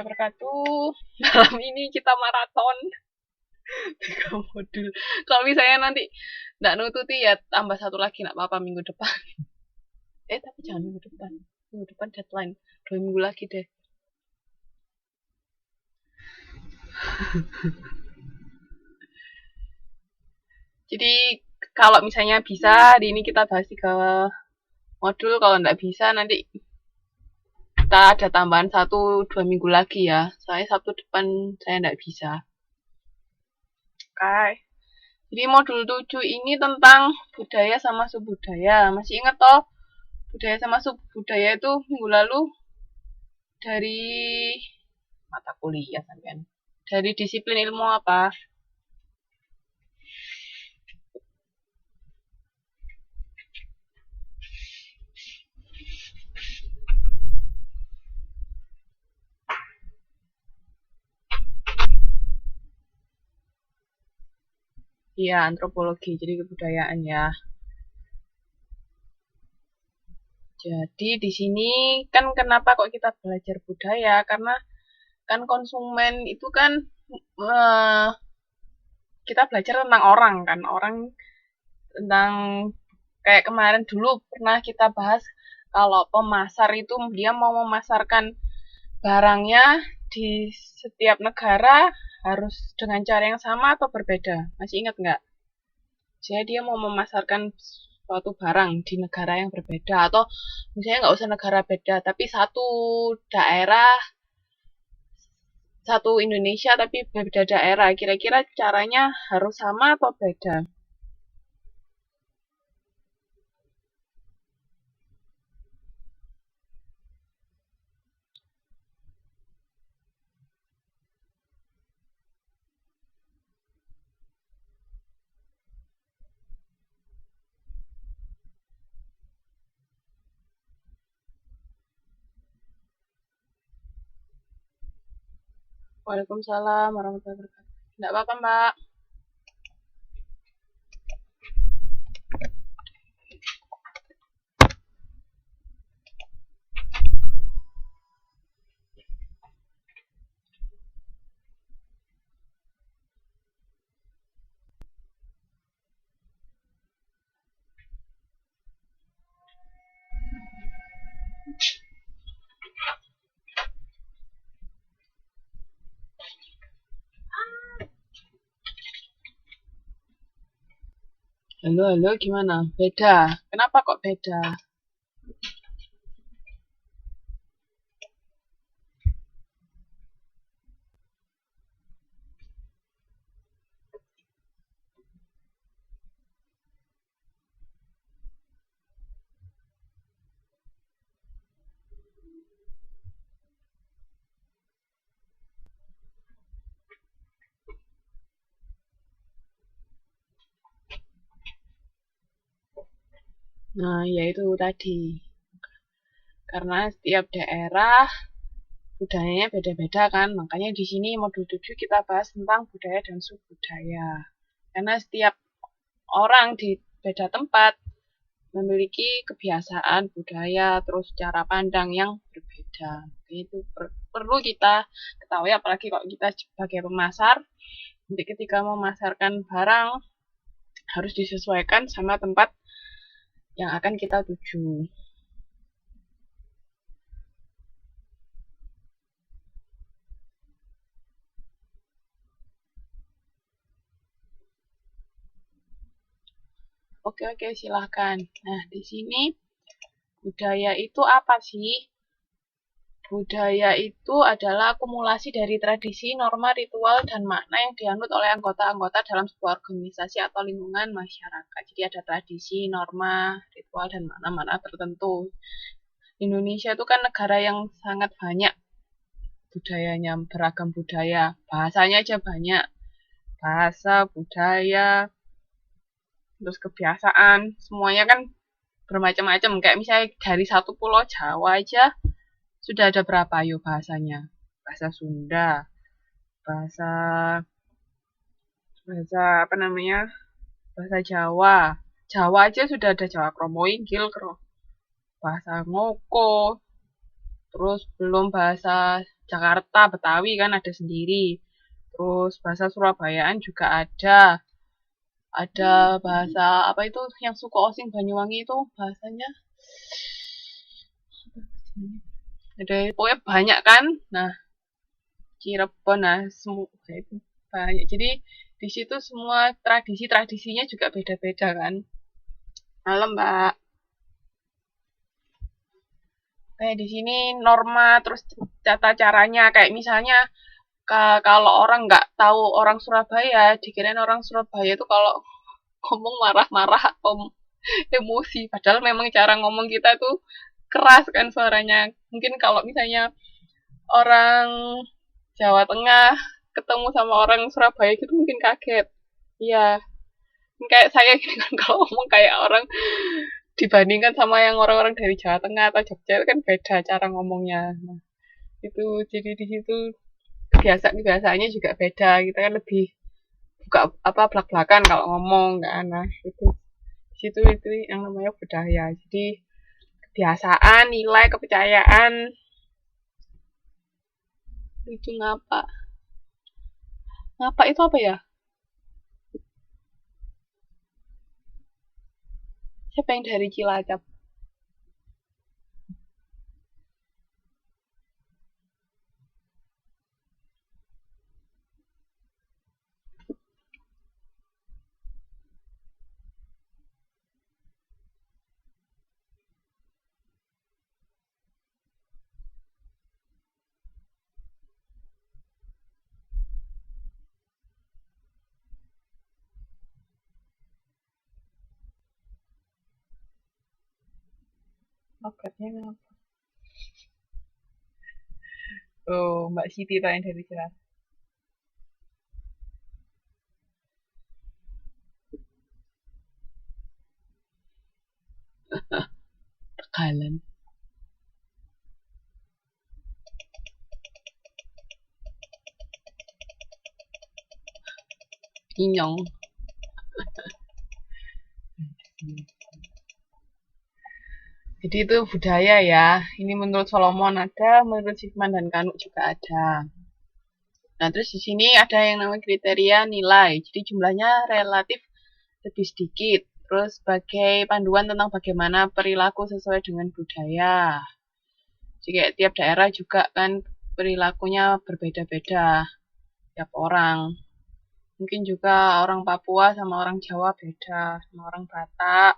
wabarakatuh. Malam ini kita maraton 3 modul. Kalau misalnya nanti nggak nututi ya tambah satu lagi nggak apa-apa minggu depan. Tapi jangan minggu depan. Minggu depan deadline. 2 minggu lagi deh. Jadi kalau misalnya bisa hari ini kita bahas 3 modul. Kalau nggak bisa nanti kita ada tambahan 1-2 minggu lagi ya. Soalnya Sabtu depan saya nggak bisa. Oke. Jadi modul 7 ini tentang budaya sama subbudaya. Masih ingat toh? Budaya sama subbudaya itu minggu lalu dari mata kuliah sampean. Dari disiplin ilmu apa? Iya, antropologi. Jadi kebudayaan ya. Jadi di sini kan kenapa kok kita belajar budaya? Karena kan konsumen itu kan eh, kita belajar tentang orang kan, orang tentang kayak kemarin dulu pernah kita bahas kalau pemasar itu dia mau memasarkan barangnya di setiap negara harus dengan cara yang sama atau berbeda? Masih ingat nggak? Jadi dia mau memasarkan suatu barang di negara yang berbeda atau misalnya nggak usah negara beda tapi satu daerah satu Indonesia tapi beda daerah, kira-kira caranya harus sama atau beda? Waalaikumsalam warahmatullahi wabarakatuh. Nggak apa-apa mbak. Halo, halo, gimana? Beda. Kenapa kok beda? Nah, yaitu tadi. Karena setiap daerah budayanya beda-beda kan. Makanya di sini modul 7 kita bahas tentang budaya dan subbudaya. Karena setiap orang di beda tempat memiliki kebiasaan budaya terus cara pandang yang berbeda. Itu perlu kita ketahui apalagi kalau kita sebagai pemasar nanti ketika memasarkan barang harus disesuaikan sama tempat yang akan kita tuju. Oke, silahkan. Nah, di sini budaya itu apa sih? Budaya itu adalah akumulasi dari tradisi, norma, ritual, dan makna yang dianut oleh anggota-anggota dalam sebuah organisasi atau lingkungan masyarakat. Jadi ada tradisi, norma, ritual, dan makna-makna tertentu. Indonesia itu kan negara yang sangat banyak budayanya, beragam budaya. Bahasanya aja banyak. Bahasa, budaya, terus kebiasaan, semuanya kan bermacam-macam. Kayak misalnya dari satu pulau Jawa aja sudah ada berapa yuk bahasanya? Bahasa Sunda, bahasa bahasa apa namanya? Bahasa Jawa. Jawa aja sudah ada Jawa Kromo Inggil, bahasa Ngoko, terus belum bahasa Jakarta, Betawi kan ada sendiri. Terus bahasa Surabayaan juga ada. Ada bahasa apa itu yang suku Osing Banyuwangi itu bahasanya ada pokoknya banyak kan. Nah, Cirebon, nah semua itu banyak. Jadi di situ semua tradisinya juga beda-beda kan. Malam Mbak. Kayak di sini norma terus tata caranya kayak misalnya kalau orang nggak tahu orang Surabaya, dikirain orang Surabaya itu kalau ngomong marah-marah atau emosi. Padahal memang cara ngomong kita tuh keras kan suaranya. Mungkin kalau misalnya orang Jawa Tengah ketemu sama orang Surabaya gitu mungkin kaget. Iya, kayak saya gitu kan kalau ngomong kayak orang dibandingkan sama yang orang-orang dari Jawa Tengah atau Jogja kan beda cara ngomongnya. Nah, itu jadi di situ kebiasaannya juga beda. Kita kan lebih buka apa belak-belakan kalau ngomong kan. Nah, itu di situ itu yang namanya budaya. Jadi kebiasaan, nilai, kepercayaan itu ngapa? Ngapa itu apa ya? Siapa yang dari Cilacap? Logatnya ngapa? Oh, Mbak Siti tuh yang dari Cilacap. Tegalan. Inyong. Jadi itu budaya ya. Ini menurut Solomon ada, menurut Sigman dan Kanuk juga ada. Nah, terus di sini ada yang namanya kriteria nilai. Jadi jumlahnya relatif lebih sedikit. Terus sebagai panduan tentang bagaimana perilaku sesuai dengan budaya. Jadi kayak tiap daerah juga kan perilakunya berbeda-beda tiap orang. Mungkin juga orang Papua sama orang Jawa beda, sama orang Batak.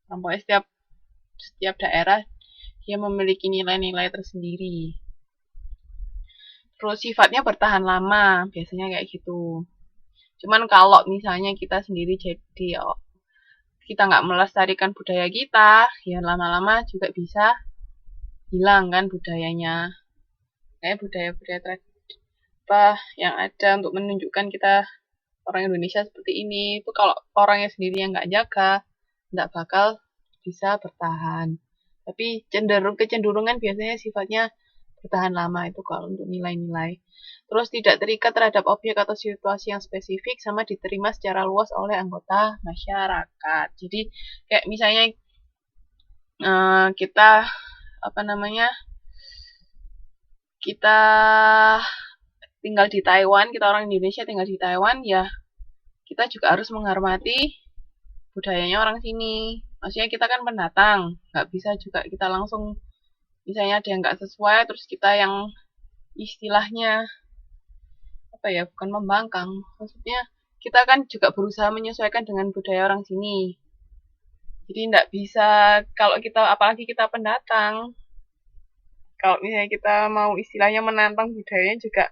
Pokoknya setiap daerah dia memiliki nilai-nilai tersendiri. Terus sifatnya bertahan lama, biasanya kayak gitu. Cuman kalau misalnya kita sendiri jadi kita nggak melestarikan budaya kita, ya lama-lama juga bisa hilang kan budayanya. Kayak budaya-budaya apa yang ada untuk menunjukkan kita orang Indonesia seperti ini, itu kalau orangnya sendiri yang nggak jaga, nggak bakal bisa bertahan. Tapi kecenderungan biasanya sifatnya bertahan lama itu kalau untuk nilai-nilai. Terus tidak terikat terhadap objek atau situasi yang spesifik sama diterima secara luas oleh anggota masyarakat. Jadi kayak misalnya kita apa namanya kita tinggal di Taiwan, kita orang Indonesia tinggal di Taiwan, ya kita juga harus menghormati budayanya orang sini. Maksudnya kita kan pendatang, nggak bisa juga kita langsung misalnya ada yang nggak sesuai, terus kita yang istilahnya apa ya, bukan membangkang. Maksudnya kita kan juga berusaha menyesuaikan dengan budaya orang sini. Jadi nggak bisa kalau kita apalagi kita pendatang, kalau misalnya kita mau istilahnya menantang budayanya juga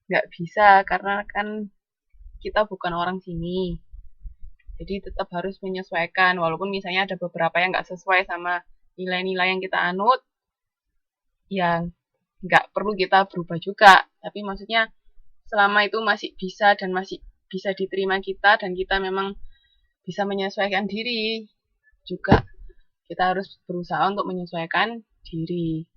nggak bisa karena kan kita bukan orang sini. Jadi tetap harus menyesuaikan walaupun misalnya ada beberapa yang nggak sesuai sama nilai-nilai yang kita anut, yang nggak perlu kita berubah juga. Tapi maksudnya selama itu masih bisa dan masih bisa diterima kita dan kita memang bisa menyesuaikan diri, juga kita harus berusaha untuk menyesuaikan diri.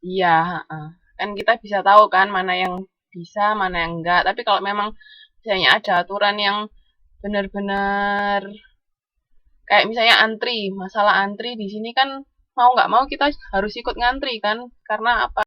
Iya, kan kita bisa tahu kan mana yang bisa, mana yang enggak. Tapi kalau memang misalnya ada aturan yang benar-benar kayak misalnya antri, masalah antri di sini kan mau nggak mau kita harus ikut ngantri kan, karena apa?